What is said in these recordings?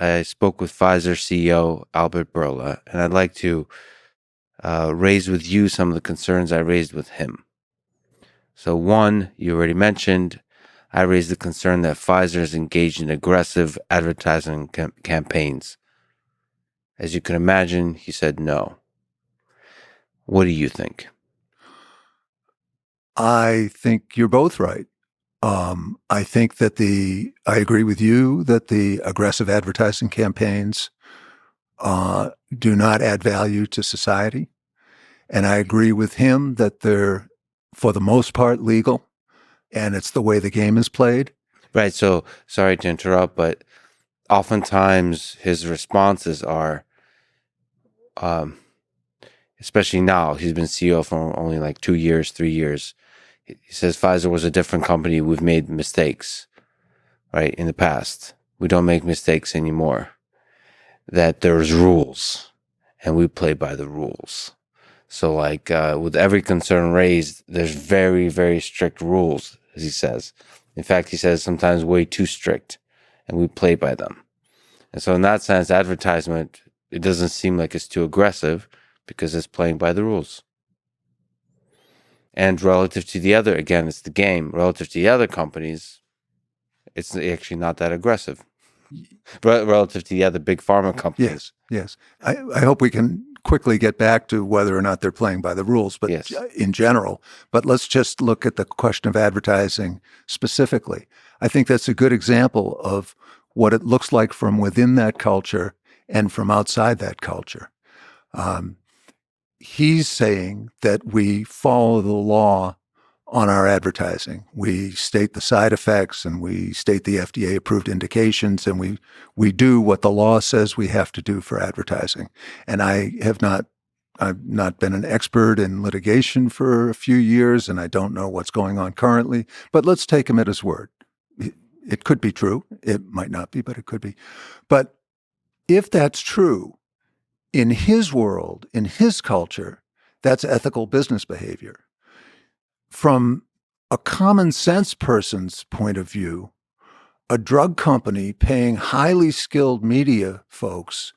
I spoke with Pfizer CEO Albert Bourla, and I'd like to raise with you some of the concerns I raised with him. So one, you already mentioned, I raised the concern that Pfizer is engaged in aggressive advertising campaigns. As you can imagine, he said no. What do you think? I think you're both right. I think that I agree with you that the aggressive advertising campaigns do not add value to society. And I agree with him that they're, for the most part, legal, and it's the way the game is played. Right. So sorry to interrupt, but oftentimes his responses are, especially now, he's been CEO for only like 2 years, 3 years. He says Pfizer was a different company. We've made mistakes, right, in the past. We don't make mistakes anymore. That there's rules, and we play by the rules. So like with every concern raised, there's very, very strict rules, as he says. In fact, he says sometimes way too strict, and we play by them. And so in that sense, advertisement, it doesn't seem like it's too aggressive because it's playing by the rules. And relative to the other, again, it's the game. Relative to the other companies, it's actually not that aggressive. Relative to the other big pharma companies. Yes. I hope we can quickly get back to whether or not they're playing by the rules, but Yes. in general. But let's just look at the question of advertising specifically. I think that's a good example of what it looks like from within that culture and from outside that culture. He's saying that we follow the law on our advertising. We state the side effects and we state the FDA approved indications, and we do what the law says we have to do for advertising. And I've not been an expert in litigation for a few years, and I don't know what's going on currently, but let's take him at his word. It could be true. It might not be, but it could be. But if that's true, in his world, in his culture, that's ethical business behavior. From a common sense person's point of view, a drug company paying highly skilled media folks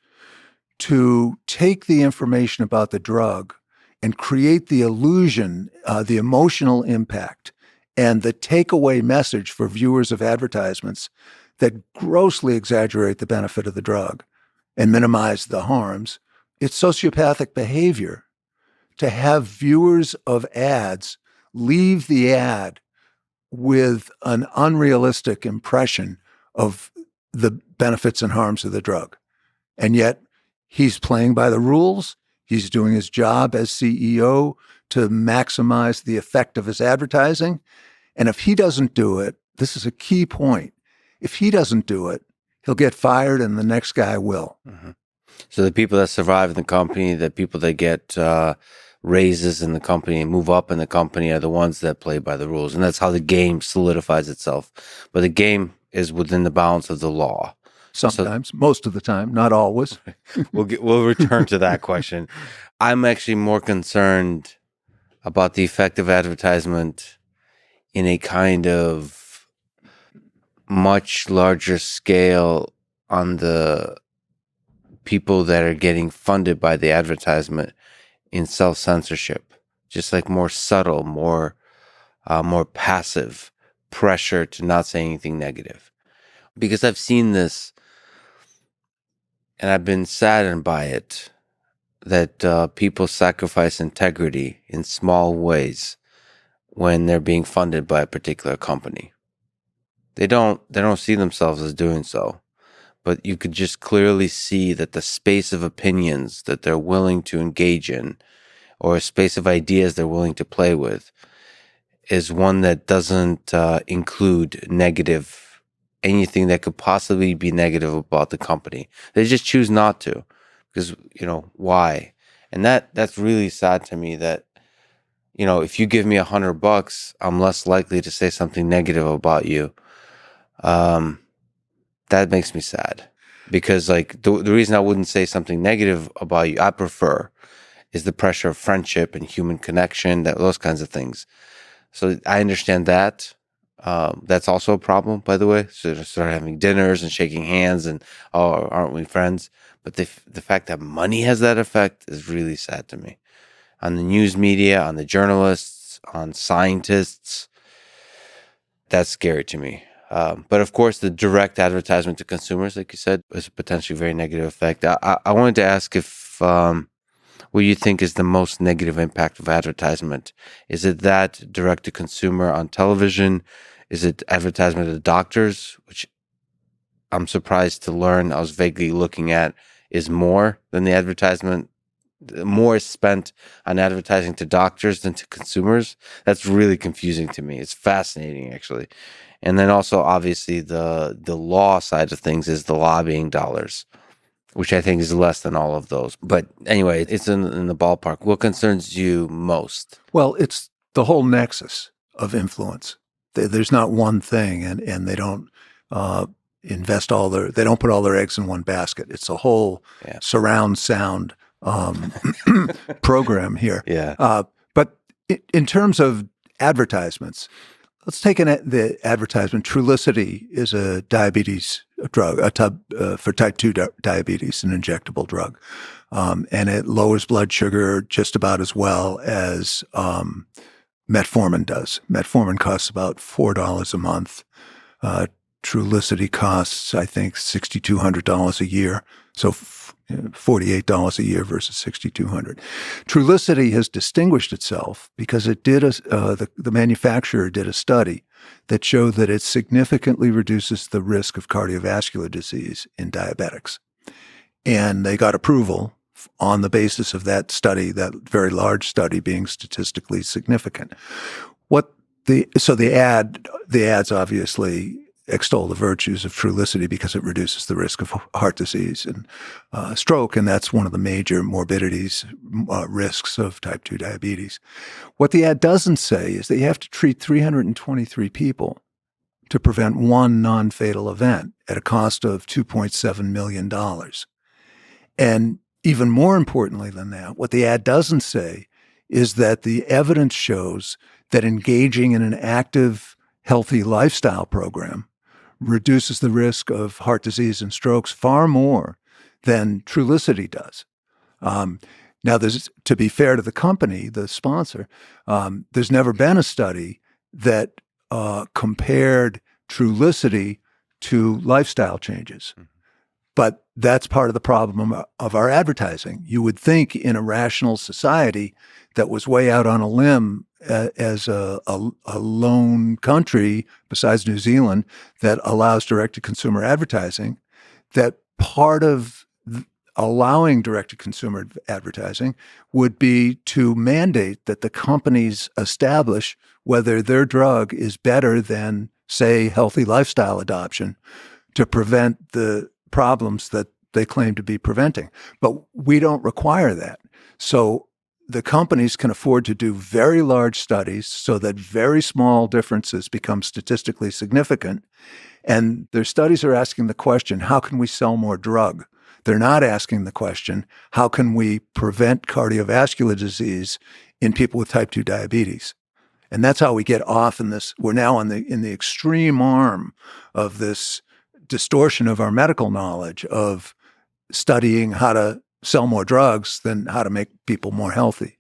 to take the information about the drug and create the illusion, the emotional impact, and the takeaway message for viewers of advertisements that grossly exaggerate the benefit of the drug and minimize the harms, it's sociopathic behavior to have viewers of ads leave the ad with an unrealistic impression of the benefits and harms of the drug. And yet he's playing by the rules. He's doing his job as CEO to maximize the effect of his advertising. And if he doesn't do it, this is a key point. If he doesn't do it, he'll get fired and the next guy will. Mm-hmm. So the people that survive in the company, the people that get raises in the company and move up in the company are the ones that play by the rules. And that's how the game solidifies itself. But the game is within the bounds of the law. Sometimes, most of the time, not always. We'll return to that question. I'm actually more concerned about the effect of advertisement in a kind of much larger scale on the people that are getting funded by the advertisement in self-censorship, just like more subtle, more passive pressure to not say anything negative. Because I've seen this and I've been saddened by it, that people sacrifice integrity in small ways when they're being funded by a particular company. They don't see themselves as doing so. But you could just clearly see that the space of opinions that they're willing to engage in, or a space of ideas they're willing to play with, is one that doesn't include anything that could possibly be negative about the company. They just choose not to, because, why? And that's really sad to me that, if you give me $100, I'm less likely to say something negative about you. That makes me sad, because like the reason I wouldn't say something negative about you, I prefer, is the pressure of friendship and human connection, those kinds of things. So I understand that. That's also a problem, by the way. So they start having dinners and shaking hands and, oh, aren't we friends? But the fact that money has that effect is really sad to me. On the news media, on the journalists, on scientists, that's scary to me. But of course, the direct advertisement to consumers, like you said, is a potentially very negative effect. I wanted to ask if what you think is the most negative impact of advertisement. Is it that direct to consumer on television? Is it advertisement to doctors, which I'm surprised to learn I was vaguely looking at is more than the advertisement? More is spent on advertising to doctors than to consumers. That's really confusing to me. It's fascinating, actually. And then also, obviously, the law side of things is the lobbying dollars, which I think is less than all of those. But anyway, it's in the ballpark. What concerns you most? Well, it's the whole nexus of influence. There's not one thing, and they don't they don't put all their eggs in one basket. It's a whole surround sound program here. Yeah. But in terms of advertisements, let's take the advertisement. Trulicity is a diabetes drug, for type 2 diabetes, an injectable drug. And it lowers blood sugar just about as well as metformin does. Metformin costs about $4 a month. Trulicity costs, I think, $6,200 a year. So $48 a year versus $6,200. Trulicity has distinguished itself because it did the manufacturer did a study that showed that it significantly reduces the risk of cardiovascular disease in diabetics. And they got approval on the basis of that study, that very large study being statistically significant. The ads obviously extol the virtues of Trulicity because it reduces the risk of heart disease and stroke, and that's one of the major morbidities, risks of type 2 diabetes. What the ad doesn't say is that you have to treat 323 people to prevent one non-fatal event at a cost of $2.7 million. And even more importantly than that, what the ad doesn't say is that the evidence shows that engaging in an active, healthy lifestyle program reduces the risk of heart disease and strokes far more than Trulicity does. Now, to be fair to the company, the sponsor, there's never been a study that compared Trulicity to lifestyle changes. But that's part of the problem of our advertising. You would think in a rational society that was way out on a limb as a lone country besides New Zealand that allows direct-to-consumer advertising, that part of allowing direct-to-consumer advertising would be to mandate that the companies establish whether their drug is better than, say, healthy lifestyle adoption to prevent the problems that they claim to be preventing. But we don't require that. So the companies can afford to do very large studies so that very small differences become statistically significant. And their studies are asking the question, how can we sell more drug? They're not asking the question, how can we prevent cardiovascular disease in people with type 2 diabetes? And that's how we get off in this. We're now in the extreme arm of this distortion of our medical knowledge of studying how to sell more drugs than how to make people more healthy.